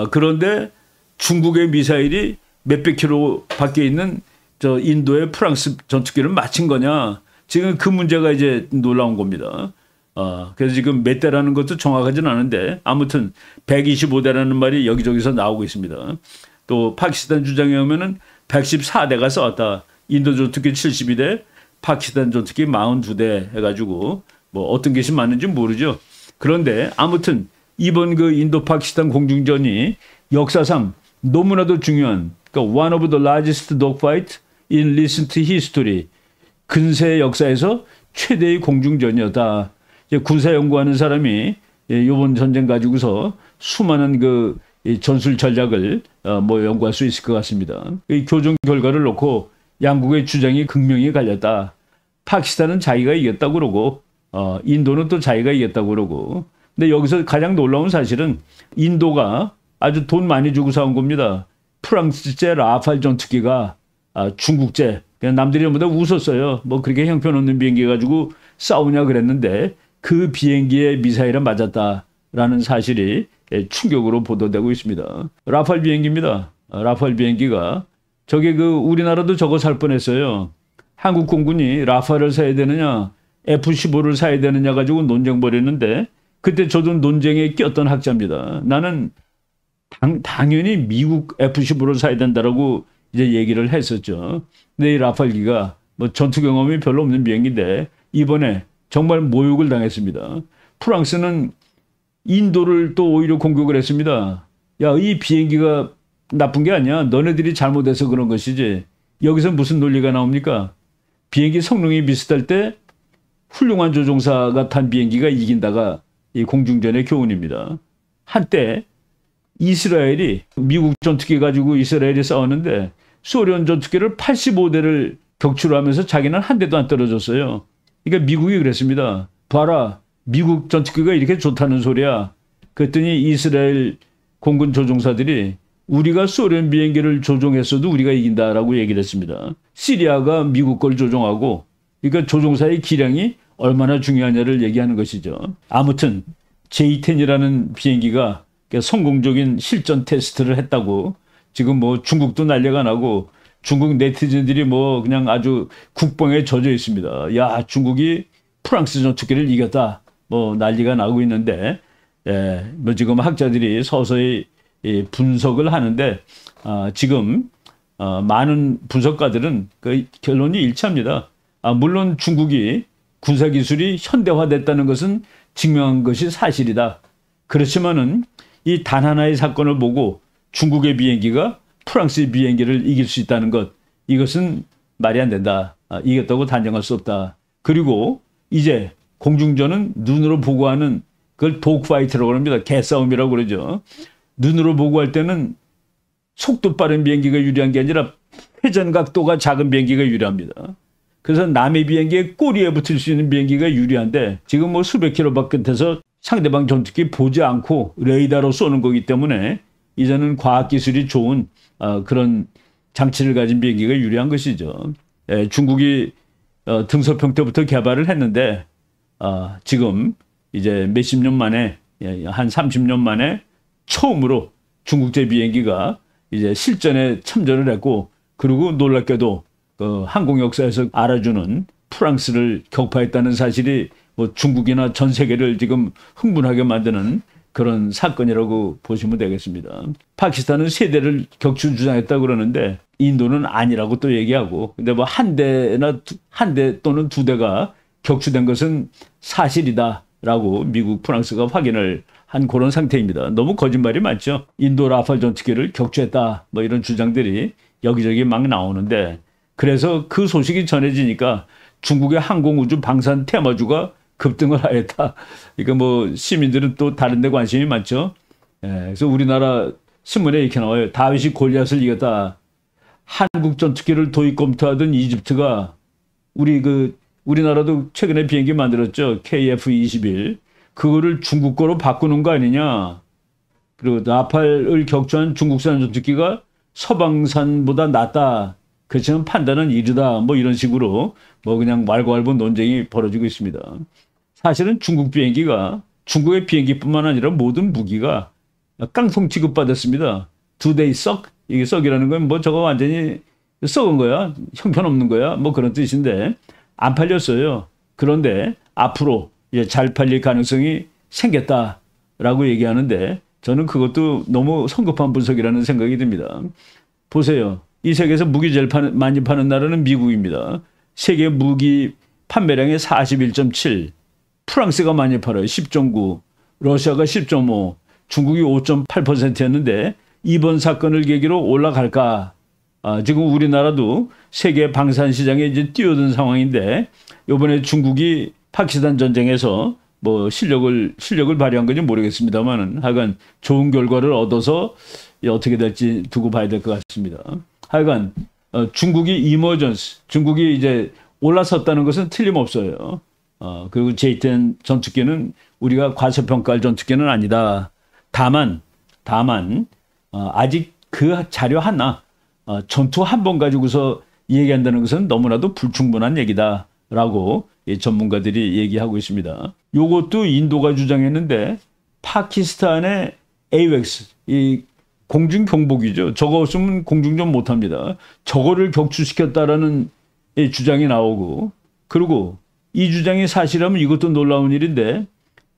그런데 중국의 미사일이 몇백 킬로 밖에 있는 저 인도의 프랑스 전투기를 맞힌 거냐? 지금 그 문제가 이제 놀라운 겁니다. 그래서 지금 몇 대라는 것도 정확하진 않은데 아무튼 125대라는 말이 여기저기서 나오고 있습니다. 또 파키스탄 주장에 의하면은 114대가 싸웠다. 인도 전투기 72대, 파키스탄 전투기 42대 해가지고 뭐 어떤 것이 맞는지 모르죠. 그런데 아무튼 이번 그 인도 파키스탄 공중전이 역사상 너무나도 중요한 그러니까 one of the largest dogfight in recent history 근세 역사에서 최대의 공중전이었다. 군사 연구하는 사람이 이번 전쟁 가지고서 수많은 이 전술 전략을 뭐 연구할 수 있을 것 같습니다. 이 교정 결과를 놓고 양국의 주장이 극명히 갈렸다. 파키스탄은 자기가 이겼다고 그러고 인도는 또 자기가 이겼다고 그러고. 근데 여기서 가장 놀라운 사실은 인도가 아주 돈 많이 주고 사온 겁니다. 프랑스제 라팔 전투기가 중국제. 그냥 남들이 전부 다 웃었어요. 뭐 그렇게 형편없는 비행기 가지고 싸우냐 그랬는데 그 비행기에 미사일은 맞았다라는 사실이 충격으로 보도되고 있습니다. 라팔 비행기입니다. 라팔 비행기가 저게 우리나라도 저거 살 뻔했어요. 한국 공군이 라팔을 사야 되느냐 F-15를 사야 되느냐 가지고 논쟁 벌였는데 그때 저도 논쟁에 꼈던 학자입니다. 나는 당연히 미국 F-15를 사야 된다라고 이제 얘기를 했었죠. 근데 이 라팔기가 뭐 전투 경험이 별로 없는 비행기인데 이번에 정말 모욕을 당했습니다. 프랑스는 인도를 또 오히려 공격을 했습니다. 야, 이 비행기가 나쁜 게 아니야. 너네들이 잘못해서 그런 것이지. 여기서 무슨 논리가 나옵니까? 비행기 성능이 비슷할 때 훌륭한 조종사가 탄 비행기가 이긴다가 이 공중전의 교훈입니다. 한때 이스라엘이 미국 전투기 가지고 이스라엘이 싸웠는데 소련 전투기를 85대를 격추하면서 자기는 한 대도 안 떨어졌어요. 그러니까 미국이 그랬습니다. 봐라, 미국 전투기가 이렇게 좋다는 소리야. 그랬더니 이스라엘 공군 조종사들이 우리가 소련 비행기를 조종했어도 우리가 이긴다라고 얘기를 했습니다. 시리아가 미국 걸 조종하고, 그러니까 조종사의 기량이 얼마나 중요하냐를 얘기하는 것이죠. 아무튼 J-10이라는 비행기가 성공적인 실전 테스트를 했다고 지금 뭐 중국도 난리가 나고 중국 네티즌들이 뭐 그냥 아주 국뽕에 젖어 있습니다. 야, 중국이 프랑스 전투기를 이겼다. 뭐 난리가 나고 있는데, 뭐 지금 학자들이 서서히 분석을 하는데, 지금 많은 분석가들은 그 결론이 일치합니다. 물론 중국이 군사기술이 현대화됐다는 것은 증명한 것이 사실이다. 그렇지만은 이 단 하나의 사건을 보고 중국의 비행기가 프랑스의 비행기를 이길 수 있다는 것, 이것은 말이 안 된다. 이겼다고 단정할 수 없다. 그리고 이제 공중전은 눈으로 보고 하는 그걸 독파이트라고 합니다. 개싸움이라고 그러죠. 눈으로 보고 할 때는 속도 빠른 비행기가 유리한 게 아니라 회전 각도가 작은 비행기가 유리합니다. 그래서 남의 비행기에 꼬리에 붙을 수 있는 비행기가 유리한데 지금 뭐 수백 킬로 밖에서 상대방 전투기 보지 않고 레이더로 쏘는 거기 때문에 이제는 과학기술이 좋은 그런 장치를 가진 비행기가 유리한 것이죠. 중국이 등소평 때부터 개발을 했는데 지금 이제 몇십 년 만에 한 30년 만에 처음으로 중국제 비행기가 이제 실전에 참전을 했고 그리고 놀랍게도 항공 역사에서 알아주는 프랑스를 격파했다는 사실이 뭐 중국이나 전 세계를 지금 흥분하게 만드는 그런 사건이라고 보시면 되겠습니다. 파키스탄은 세 대를 격추 주장했다고 그러는데 인도는 아니라고 또 얘기하고 근데 뭐 한 대 또는 두 대가 격추된 것은 사실이다라고 미국, 프랑스가 확인을 한 그런 상태입니다. 너무 거짓말이 많죠. 인도 라팔 전투기를 격추했다 뭐 이런 주장들이 여기저기 막 나오는데 그래서 그 소식이 전해지니까 중국의 항공우주 방산 테마주가 급등을 하였다. 그러니까 뭐 시민들은 또 다른 데 관심이 많죠. 그래서 우리나라 신문에 이렇게 나와요. 다윗이 골리앗을 이겼다. 한국 전투기를 도입 검토하던 이집트가 우리나라도 최근에 비행기 만들었죠. KF-21. 그거를 중국 거로 바꾸는 거 아니냐. 그리고 라팔을 격추한 중국산 전투기가 서방산보다 낫다. 그렇지만 판단은 이르다. 뭐 이런 식으로 뭐 그냥 말고알고 논쟁이 벌어지고 있습니다. 사실은 중국 비행기가 중국의 비행기뿐만 아니라 모든 무기가 깡통 취급받았습니다. 두 대이 썩. 이게 썩이라는 건 뭐 저거 완전히 썩은 거야. 형편없는 거야. 뭐 그런 뜻인데 안 팔렸어요. 그런데 앞으로 이제 잘 팔릴 가능성이 생겼다라고 얘기하는데 저는 그것도 너무 성급한 분석이라는 생각이 듭니다. 보세요. 이 세계에서 무기 제일 많이 파는 나라는 미국입니다. 세계 무기 판매량의 41.7, 프랑스가 많이 팔아요. 10.9, 러시아가 10.5, 중국이 5.8%였는데 이번 사건을 계기로 올라갈까? 지금 우리나라도 세계 방산 시장에 이제 뛰어든 상황인데 이번에 중국이 파키스탄 전쟁에서 뭐 실력을 발휘한 건지 모르겠습니다만은 하여간 좋은 결과를 얻어서 어떻게 될지 두고 봐야 될 것 같습니다. 하여간 중국이 이머전스, 중국이 이제 올라섰다는 것은 틀림없어요. 그리고 J-10 전투기는 우리가 과소평가할 전투기는 아니다. 다만 아직 그 자료 하나 전투 한 번 가지고서 얘기한다는 것은 너무나도 불충분한 얘기다라고 전문가들이 얘기하고 있습니다. 이것도 인도가 주장했는데 파키스탄의 AWACS, 이 공중경보기죠. 저거 없으면 공중전 못합니다. 저거를 격추시켰다라는 주장이 나오고, 그리고 이 주장이 사실이라면 이것도 놀라운 일인데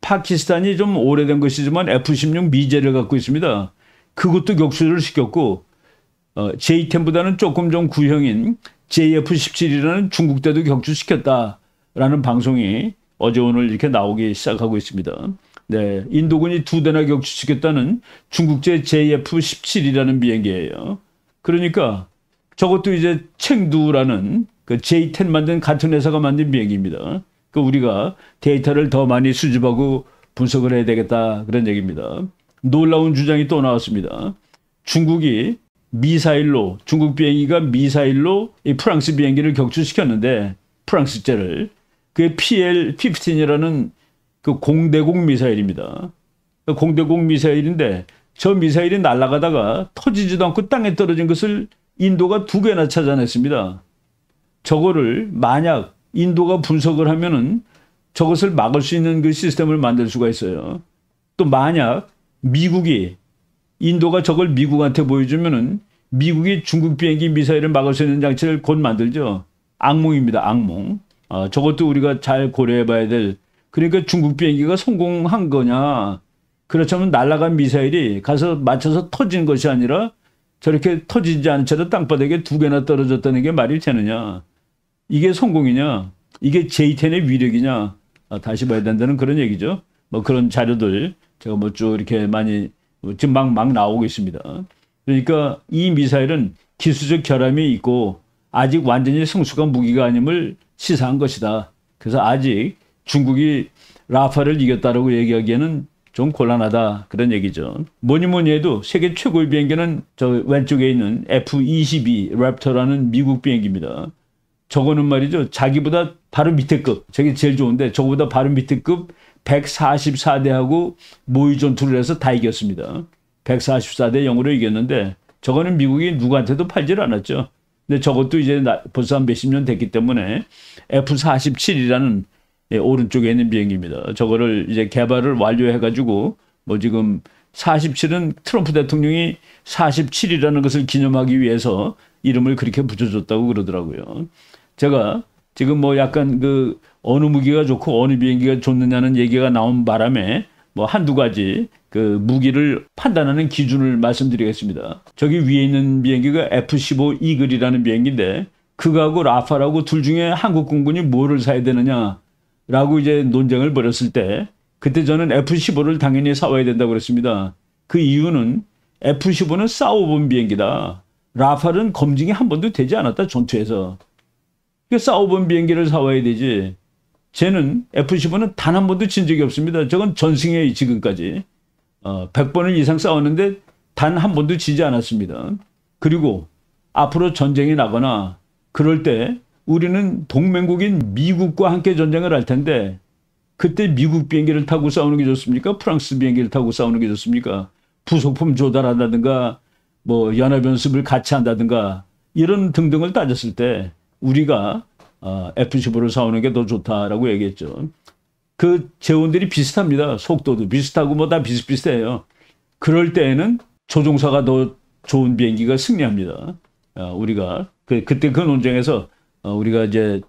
파키스탄이 좀 오래된 것이지만 F-16 미제를 갖고 있습니다. 그것도 격추를 시켰고 J-10보다는 조금 좀 구형인 JF-17이라는 중국대도 격추시켰다라는 방송이 어제 오늘 이렇게 나오기 시작하고 있습니다. 네, 인도군이 2대나 격추시켰다는 중국제 JF-17이라는 비행기예요. 그러니까 저것도 이제 챙두라는 그 J-10 만든 같은 회사가 만든 비행기입니다. 그 우리가 데이터를 더 많이 수집하고 분석을 해야 되겠다 그런 얘기입니다. 놀라운 주장이 또 나왔습니다. 중국이 미사일로, 중국 비행기가 미사일로 이 프랑스 비행기를 격추시켰는데 프랑스제를, 그게 PL-15이라는 그 공대공 미사일입니다. 공대공 미사일인데 저 미사일이 날아가다가 터지지도 않고 땅에 떨어진 것을 인도가 2개나 찾아냈습니다. 저거를 만약 인도가 분석을 하면은 저것을 막을 수 있는 그 시스템을 만들 수가 있어요. 또 만약 미국이, 인도가 저걸 미국한테 보여주면은 미국이 중국 비행기 미사일을 막을 수 있는 장치를 곧 만들죠. 악몽입니다. 악몽. 저것도 우리가 잘 고려해 봐야 될. 그러니까 중국 비행기가 성공한 거냐. 그렇다면 날아간 미사일이 가서 맞춰서 터진 것이 아니라 저렇게 터지지 않은 채로 땅바닥에 2개나 떨어졌다는 게 말이 되느냐. 이게 성공이냐. 이게 J-10의 위력이냐. 다시 봐야 된다는 그런 얘기죠. 뭐 그런 자료들 제가 뭐 쭉 이렇게 많이 지금 막 나오고 있습니다. 그러니까 이 미사일은 기술적 결함이 있고 아직 완전히 성숙한 무기가 아님을 시사한 것이다. 그래서 아직 중국이 라파를 이겼다라고 얘기하기에는 좀 곤란하다 그런 얘기죠. 뭐니 해도 세계 최고의 비행기는 저 왼쪽에 있는 F-22 랩터라는 미국 비행기입니다. 저거는 말이죠. 자기보다 바로 밑에 급, 저게 제일 좋은데 저거보다 바로 밑에 급 144대하고 모의 전투를 해서 다 이겼습니다. 144대 0으로 이겼는데 저거는 미국이 누구한테도 팔질 않았죠. 근데 저것도 이제 벌써 한 몇십 년 됐기 때문에 F-47이라는 오른쪽에 있는 비행기입니다. 저거를 이제 개발을 완료해가지고 뭐 지금 47은 트럼프 대통령이 47이라는 것을 기념하기 위해서 이름을 그렇게 붙여줬다고 그러더라고요. 제가 지금 뭐 약간 그 어느 무기가 좋고 어느 비행기가 좋느냐는 얘기가 나온 바람에 뭐 한두 가지 그 무기를 판단하는 기준을 말씀드리겠습니다. 저기 위에 있는 비행기가 F-15 이글이라는 비행기인데 그거하고 라파라고 둘 중에 한국 공군이 뭐를 사야 되느냐라고 이제 논쟁을 벌였을 때 그때 저는 F-15를 당연히 사와야 된다고 그랬습니다. 그 이유는 F-15는 싸워본 비행기다. 라파는 검증이 한 번도 되지 않았다, 전투에서. 그러니까 싸워본 비행기를 사와야 되지. 쟤는 F-15는 단 한 번도 진 적이 없습니다. 저건 전승이에요, 지금까지. 100번을 이상 싸웠는데 단 한 번도 지지 않았습니다. 그리고 앞으로 전쟁이 나거나 그럴 때 우리는 동맹국인 미국과 함께 전쟁을 할 텐데 그때 미국 비행기를 타고 싸우는 게 좋습니까? 프랑스 비행기를 타고 싸우는 게 좋습니까? 부속품 조달한다든가 뭐 연합연습을 같이 한다든가 이런 등등을 따졌을 때 우리가 F-15를 사오는 게 더 좋다라고 얘기했죠. 그 재원들이 비슷합니다. 속도도 비슷하고 뭐 다 비슷비슷해요. 그럴 때에는 조종사가 더 좋은 비행기가 승리합니다. 우리가 그때 그 논쟁에서 우리가 이제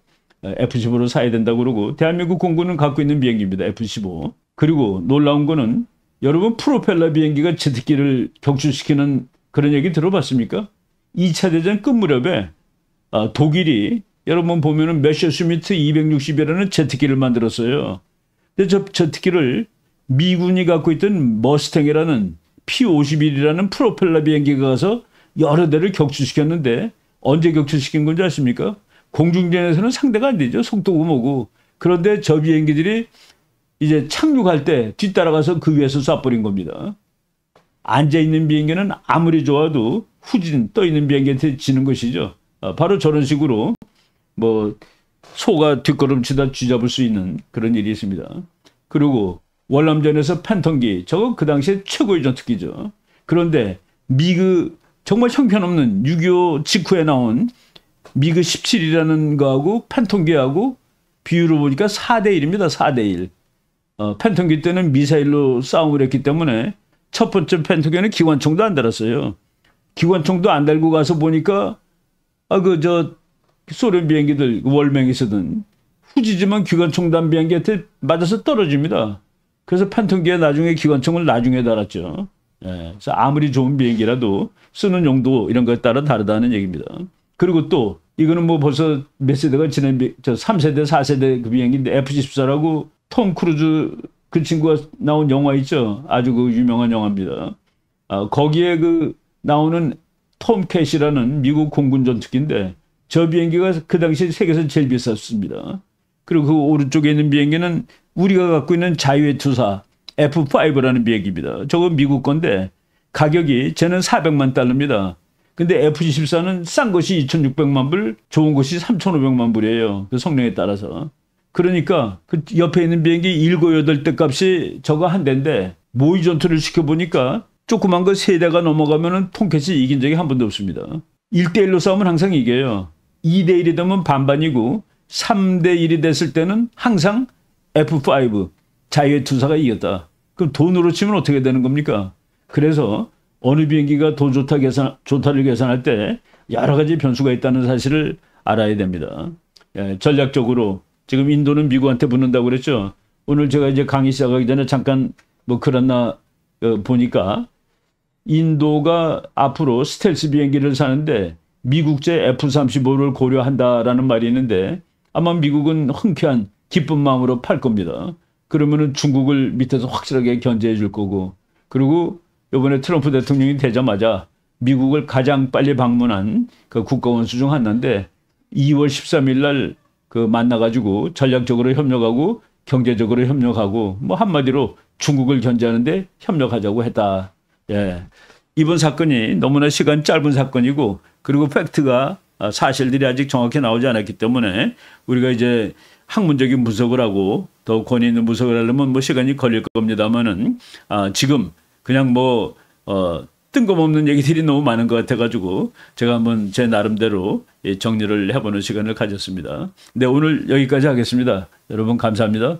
F-15를 사야 된다고 그러고 대한민국 공군은 갖고 있는 비행기입니다. F-15. 그리고 놀라운 거는 여러분 프로펠러 비행기가 제트기를 격추시키는 그런 얘기 들어봤습니까? 2차 대전 끝 무렵에 독일이 여러분 보면은 메셔스미트 260이라는 제트기를 만들었어요. 근데 저 제트기를 미군이 갖고 있던 머스탱이라는 P-51이라는 프로펠러 비행기가 가서 여러 대를 격추시켰는데 언제 격추시킨 건지 아십니까? 공중전에서는 상대가 안 되죠. 속도고 뭐고. 그런데 저 비행기들이 이제 착륙할 때 뒤따라가서 그 위에서 쏴버린 겁니다. 앉아있는 비행기는 아무리 좋아도 후진 떠있는 비행기한테 지는 것이죠. 바로 저런 식으로 뭐 소가 뒷걸음치다 쥐잡을 수 있는 그런 일이 있습니다. 그리고 월남전에서 팬텀기, 저거 그 당시에 최고의 전투기죠. 그런데 미그 정말 형편없는 6.25 직후에 나온 미그 17이라는 거하고 팬텀기하고 비율을 보니까 4대1입니다. 4대1. 팬텀기 때는 미사일로 싸움을 했기 때문에 첫 번째 팬텀기는 기관총도 안 달았어요. 기관총도 안 달고 가서 보니까 소련 비행기들 월맹이 쓰던 후지지만 기관총단 비행기한테 맞아서 떨어집니다. 그래서 팬텀기에 나중에 기관총을 나중에 달았죠. 그래서 아무리 좋은 비행기라도 쓰는 용도 이런 것에 따라 다르다는 얘기입니다. 그리고 또 이거는 뭐 벌써 몇 세대가 지난 3세대, 4세대 그 비행기인데 F-14라고 톰 크루즈 그 친구가 나온 영화 있죠. 아주 그 유명한 영화입니다. 거기에 그 나오는 톰 캣이라는 미국 공군 전투기인데 저 비행기가 그 당시 세계에서 제일 비쌌습니다. 그리고 그 오른쪽에 있는 비행기는 우리가 갖고 있는 자유의 투사 F5라는 비행기입니다. 저거 미국 건데 가격이 쟤는 400만 달러입니다. 근데 F-14는 싼 것이 2,600만 불, 좋은 것이 3,500만 불이에요. 그 성능에 따라서. 그러니까 그 옆에 있는 비행기 7, 8대 값이 저거 한 대인데 모의 전투를 시켜보니까 조그만 거 3대가 넘어가면은 통캣이 이긴 적이 한 번도 없습니다. 1대1로 싸우면 항상 이겨요. 2대1이 되면 반반이고 3대1이 됐을 때는 항상 F5, 자유의 투사가 이겼다. 그럼 돈으로 치면 어떻게 되는 겁니까? 그래서 어느 비행기가 더 좋다를 계산할 때 여러 가지 변수가 있다는 사실을 알아야 됩니다. 전략적으로 지금 인도는 미국한테 붙는다고 그랬죠. 오늘 제가 이제 강의 시작하기 전에 잠깐 뭐 글 하나 보니까 인도가 앞으로 스텔스 비행기를 사는데 미국제 F-35를 고려한다라는 말이 있는데 아마 미국은 흔쾌한 기쁜 마음으로 팔 겁니다. 그러면은 중국을 밑에서 확실하게 견제해 줄 거고, 그리고 이번에 트럼프 대통령이 되자마자 미국을 가장 빨리 방문한 그 국가원수 중 하나인데 2월 13일 날 그 만나가지고 전략적으로 협력하고 경제적으로 협력하고 뭐 한마디로 중국을 견제하는데 협력하자고 했다. 이번 사건이 너무나 시간 짧은 사건이고 그리고 팩트가 사실들이 아직 정확히 나오지 않았기 때문에 우리가 이제 학문적인 분석을 하고 더 권위 있는 분석을 하려면 뭐 시간이 걸릴 겁니다만은 지금 그냥 뭐 뜬금없는 얘기들이 너무 많은 것 같아가지고 제가 한번 제 나름대로 정리를 해보는 시간을 가졌습니다. 네, 오늘 여기까지 하겠습니다. 여러분 감사합니다.